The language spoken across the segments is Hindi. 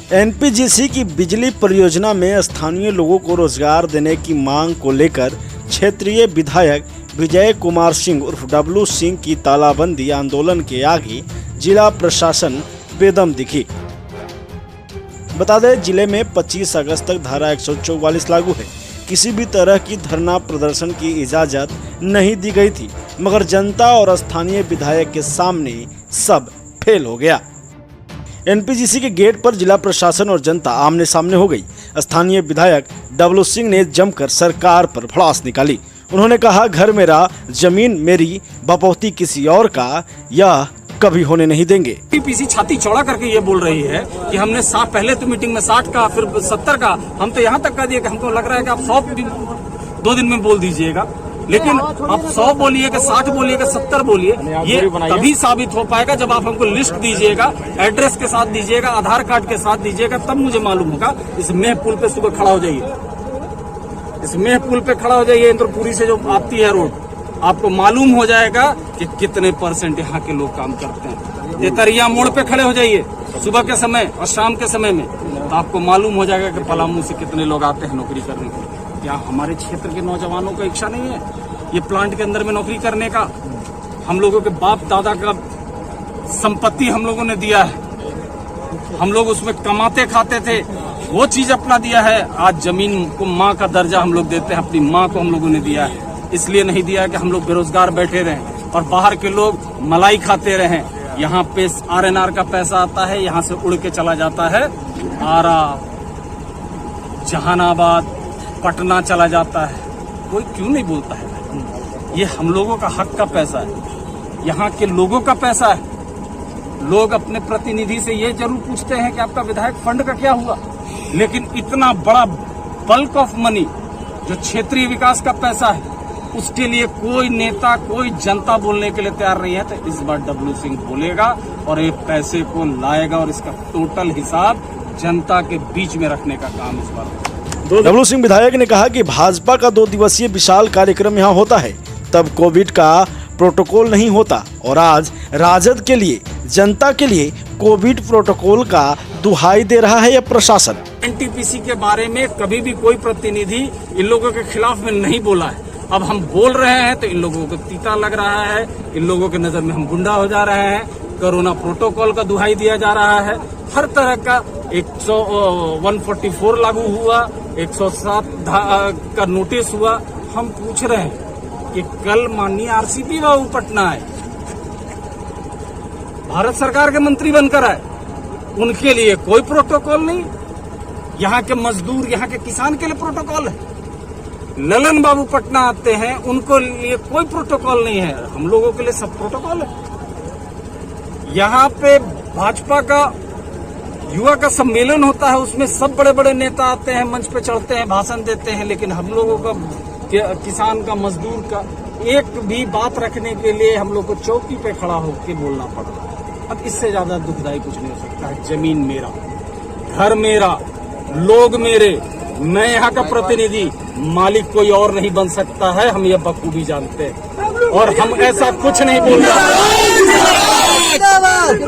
एनपीजीसी की बिजली परियोजना में स्थानीय लोगों को रोजगार देने की मांग को लेकर क्षेत्रीय विधायक विजय कुमार सिंह उर्फ डब्लू सिंह की तालाबंदी आंदोलन के आगे जिला प्रशासन बेदम दिखी। बता दें, जिले में 25 अगस्त तक धारा 144 लागू है। किसी भी तरह की धरना प्रदर्शन की इजाजत नहीं दी गई थी, मगर जनता और स्थानीय विधायक के सामने सब फेल हो गया। एनपीजीसी के गेट पर जिला प्रशासन और जनता आमने सामने हो गई। स्थानीय विधायक डब्लू सिंह ने जमकर सरकार पर भड़ास निकाली। उन्होंने कहा, घर मेरा, जमीन मेरी, बपौती किसी और का, यह कभी होने नहीं देंगे। एनटीपीसी छाती चौड़ा करके ये बोल रही है कि हमने पहले तो मीटिंग में 60 का, फिर 70 का, हम तो यहाँ तक कह दिए कि हमको लग रहा है कि आप 100 2 दिन में बोल दीजिएगा, लेकिन आप 100 बोलिए कि 60 बोलिए कि 70 बोलिए, ये तभी साबित हो पाएगा जब आप हमको लिस्ट दीजिएगा, एड्रेस के साथ दीजिएगा, आधार कार्ड के साथ दीजिएगा, तब मुझे मालूम होगा। इस मेह पुल पे सुबह खड़ा हो जाइए, इस मेह पुल पे खड़ा हो जाइए, इंद्रपुरी से जो आती है रोड, आपको मालूम हो जाएगा कि कितने % यहाँ के लोग काम करते हैं। तेतरिया मोड़ पे खड़े हो जाइए सुबह के समय और शाम के समय में, तो आपको मालूम हो जाएगा कि पलामू से कितने लोग आते हैं नौकरी करने के लिए। क्या हमारे क्षेत्र के नौजवानों का इच्छा नहीं है ये प्लांट के अंदर में नौकरी करने का? हम लोगों के बाप दादा का संपत्ति हम लोगों ने दिया है, हम लोग उसमें कमाते खाते थे, वो चीज अपना दिया है। आज जमीन को माँ का दर्जा हम लोग देते हैं, अपनी माँ को हम लोगों ने दिया है। इसलिए नहीं दिया है कि हम लोग बेरोजगार बैठे रहें और बाहर के लोग मलाई खाते रहें। यहाँ पे RNR का पैसा आता है, यहाँ से उड़ के चला जाता है आरा, जहानाबाद, पटना चला जाता है। कोई क्यों नहीं बोलता है? ये हम लोगों का हक का पैसा है, यहाँ के लोगों का पैसा है। लोग अपने प्रतिनिधि से ये जरूर पूछते हैं कि आपका विधायक फंड का क्या हुआ, लेकिन इतना बड़ा बल्क ऑफ मनी जो क्षेत्रीय विकास का पैसा है, उसके लिए कोई नेता, कोई जनता बोलने के लिए तैयार नहीं है। तो इस बार डब्लू सिंह बोलेगा और ये पैसे को लाएगा और इसका टोटल हिसाब जनता के बीच में रखने का काम इस बार। डब्लू सिंह विधायक ने कहा कि भाजपा का 2 दिवसीय विशाल कार्यक्रम यहाँ होता है, तब कोविड का प्रोटोकॉल नहीं होता, और आज राजद के लिए, जनता के लिए कोविड प्रोटोकॉल का दुहाई दे रहा है यह प्रशासन। एनटीपीसी के बारे में कभी भी कोई प्रतिनिधि इन लोगों के खिलाफ में नहीं बोला है। अब हम बोल रहे हैं तो इन लोगों को तीता लग रहा है, इन लोगों के नजर में हम गुंडा हो जा रहे हैं। कोरोना प्रोटोकॉल का दुहाई दिया जा रहा है, हर तरह का 144 लागू हुआ, 107 का नोटिस हुआ। हम पूछ रहे हैं कि कल माननीय RCP बाबू पटना आए, भारत सरकार के मंत्री बनकर आए, उनके लिए कोई प्रोटोकॉल नहीं। यहाँ के मजदूर, यहाँ के किसान के लिए प्रोटोकॉल है। ललन बाबू पटना आते हैं, उनको लिए कोई प्रोटोकॉल नहीं है। हम लोगों के लिए सब प्रोटोकॉल है। यहाँ पे भाजपा का युवा का सम्मेलन होता है, उसमें सब बड़े बड़े नेता आते हैं, मंच पे चढ़ते हैं, भाषण देते हैं, लेकिन हम लोगों का, किसान का, मजदूर का एक भी बात रखने के लिए हम लोग को चौकी पे खड़ा होकर बोलना पड़ रहा है। अब इससे ज्यादा दुखदायी कुछ नहीं हो सकता है। जमीन मेरा, घर मेरा, लोग मेरे, मैं यहाँ का प्रतिनिधि, मालिक कोई और नहीं बन सकता है। हम ये बखूबी जानते हैं और हम ऐसा कुछ नहीं बोल रहे,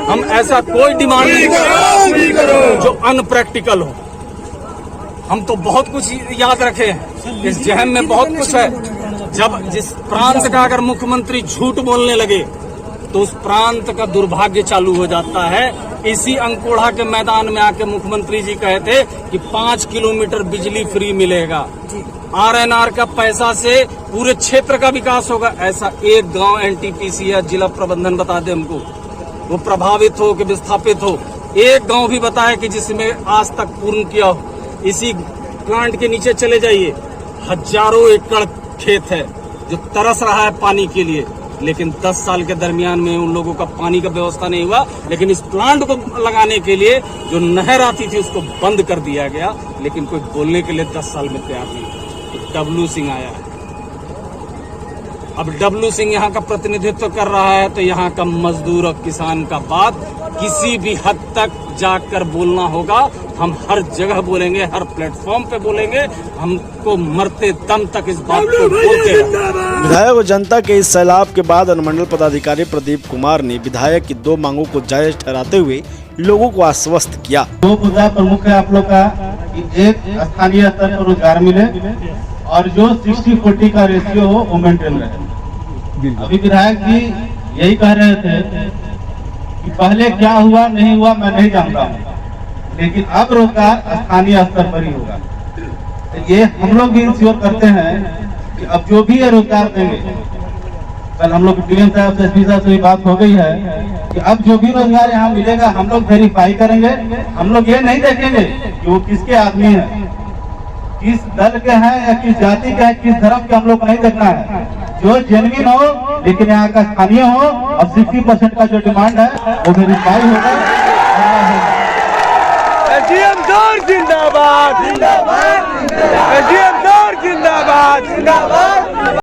हम ऐसा कोई डिमांड नहीं कर रहे जो अनप्रैक्टिकल हो। हम तो बहुत कुछ याद रखे हैं, इस जहन में बहुत कुछ है। जब जिस प्रांत का अगर मुख्यमंत्री झूठ बोलने लगे तो उस प्रांत का दुर्भाग्य चालू हो जाता है। इसी अंकोढ़ा के मैदान में आके मुख्यमंत्री जी कहे थे कि 5 किलोमीटर बिजली फ्री मिलेगा, RNR का पैसा से पूरे क्षेत्र का विकास होगा। ऐसा एक गांव एनटीपीसी या जिला प्रबंधन बता दे हमको, वो प्रभावित हो कि विस्थापित हो, एक गांव भी बताए कि जिसमें आज तक पूर्ण किया हो। इसी प्लांट के नीचे चले जाइए, हजारों एकड़ खेत है जो तरस रहा है पानी के लिए, लेकिन 10 साल के दरमियान में उन लोगों का पानी का व्यवस्था नहीं हुआ। लेकिन इस प्लांट को लगाने के लिए जो नहर आती थी उसको बंद कर दिया गया, लेकिन कोई बोलने के लिए 10 साल में तैयार नहीं। तो डब्लू सिंह आया है, अब डब्लू सिंह यहाँ का प्रतिनिधित्व कर रहा है, तो यहाँ का मजदूर और किसान का बात किसी भी हद तक जाकर बोलना होगा। हम हर जगह बोलेंगे, हर प्लेटफॉर्म पे बोलेंगे, हमको मरते दम तक इस बात को बोलते हैं। विधायक और जनता के इस सैलाब के बाद अनुमंडल पदाधिकारी प्रदीप कुमार ने विधायक की 2 मांगों को जायज ठहराते हुए लोगों को आश्वस्त किया। दो मुद्दा प्रमुख है आप लोग का कि एक स्थानीय स्तर पर रोजगार मिले और जो 60-40 का रेशियो हो वो मेंटेन रहे। अभी विधायक जी यही कह रहे थे कि पहले क्या हुआ नहीं हुआ मैं नहीं जानता हूँ, लेकिन अब रोजगार स्थानीय स्तर पर ही होगा। तो ये हम लोग भी इंश्योर करते हैं कि अब जो भी है रोजगार देंगे। कल हम लोग डीएम साहब से एसपी साहब से बात हो गई है कि अब जो भी रोजगार यहाँ मिलेगा हम लोग वेरीफाई करेंगे। हम लोग ये नहीं देखेंगे कि वो किसके आदमी है, किस दल के हैं या किस जाति के हैं, किस धर्म के, हम लोग को नहीं देखना है। जो जेन्युइन हो लेकिन यहाँ का स्थानीय हो और 60% का जो डिमांड है वो वेरीफाई होगा। एसडीएम दौर जिंदाबाद, जिंदाबाद, एसडीएम दौर जिंदाबाद, जिंदाबाद।